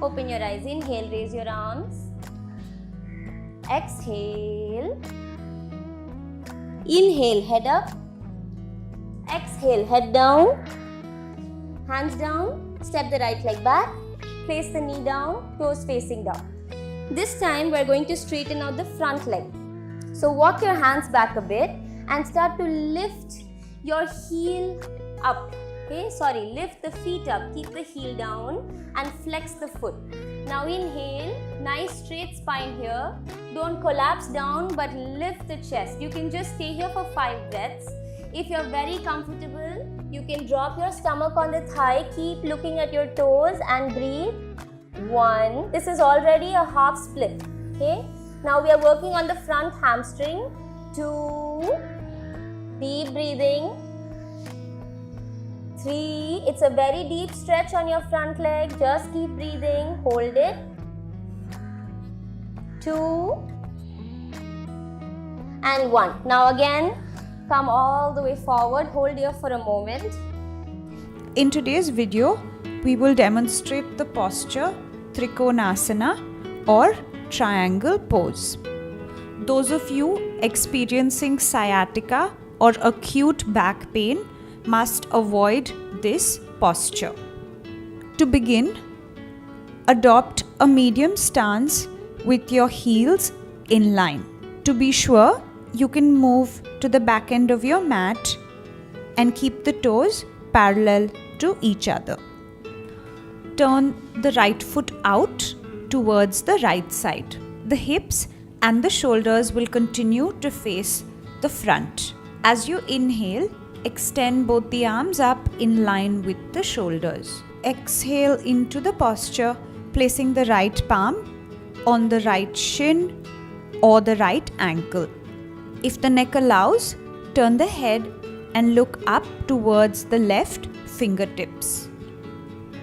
Open your eyes. Inhale, raise your arms. Exhale. Inhale, head up. Exhale, head down. Hands down. Step the right leg back. Place the knee down, toes facing down. This time we are going to straighten out the front leg. So walk your hands back a bit and start to lift your heel up. Lift the feet up, keep the heel down and flex the foot. Now inhale, nice straight spine here. Don't collapse down but lift the chest. You can just stay here for 5 breaths. If you're very comfortable, you can drop your stomach on the thigh, keep looking at your toes and breathe. 1. This is already a half split. Okay. Now we are working on the front hamstring. 2. Deep breathing. 3. It's a very deep stretch on your front leg. Just keep breathing. Hold it. 2. And 1. Now again, come all the way forward. Hold here for a moment. In today's video, we will demonstrate the posture Trikonasana or triangle pose. Those of you experiencing sciatica or acute back pain must avoid this posture. To begin, adopt a medium stance with your heels in line. To be sure, you can move to the back end of your mat and keep the toes parallel to each other. Turn the right foot out towards the right side. The hips and the shoulders will continue to face the front. As you inhale, extend both the arms up in line with the shoulders. Exhale into the posture, placing the right palm on the right shin or the right ankle. If the neck allows, turn the head and look up towards the left fingertips.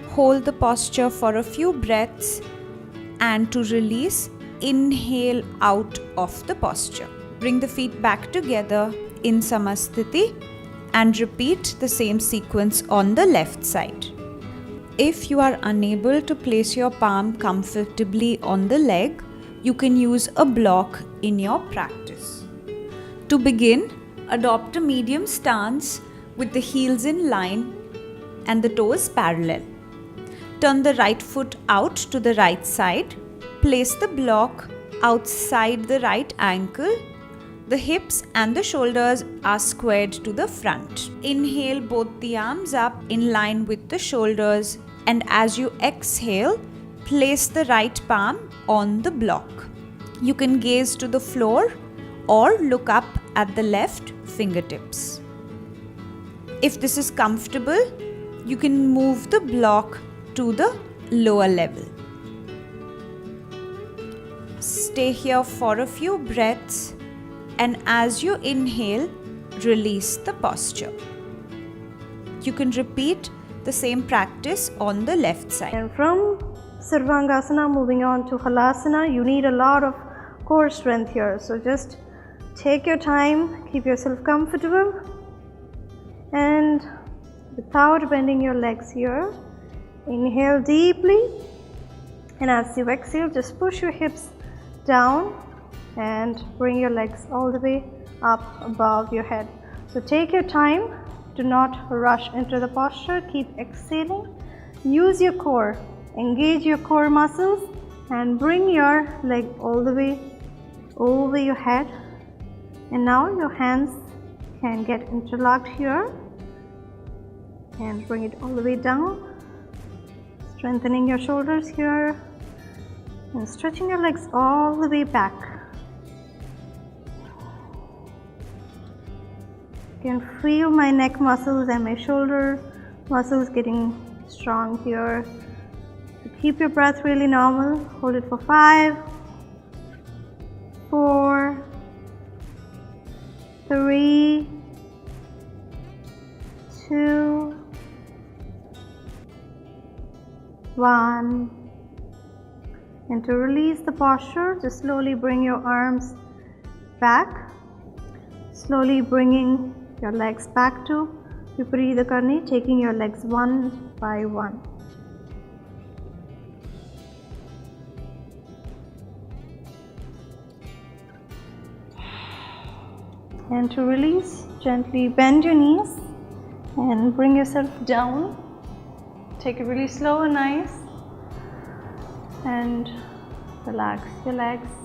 Hold the posture for a few breaths and to release, inhale out of the posture. Bring the feet back together in Samasthiti and repeat the same sequence on the left side. If you are unable to place your palm comfortably on the leg, you can use a block in your practice. To begin, adopt a medium stance with the heels in line and the toes parallel. Turn the right foot out to the right side. Place the block outside the right ankle. The hips and the shoulders are squared to the front. Inhale both the arms up in line with the shoulders, and as you exhale, place the right palm on the block. You can gaze to the floor or look up at the left fingertips. If this is comfortable, you can move the block to the lower level. Stay here for a few breaths, and as you inhale, release the posture. You can repeat the same practice on the left side. And from Sarvangasana moving on to Halasana, you need a lot of core strength here. So just take your time, keep yourself comfortable, and without bending your legs here, inhale deeply, and as you exhale, just push your hips down and bring your legs all the way up above your head. So take your time, do not rush into the posture, keep exhaling, use your core, engage your core muscles and bring your leg all the way over your head. And now your hands can get interlocked here and bring it all the way down, strengthening your shoulders here and stretching your legs all the way back. You can feel my neck muscles and my shoulder muscles getting strong here. So keep your breath really normal. Hold it for 5, 4, 3, 2, 1. And to release the posture, just slowly bring your arms back, slowly bringing your legs back to Viparita Karni, taking your legs one by one. And to release, gently bend your knees and bring yourself down. Take it really slow and nice, and relax your legs.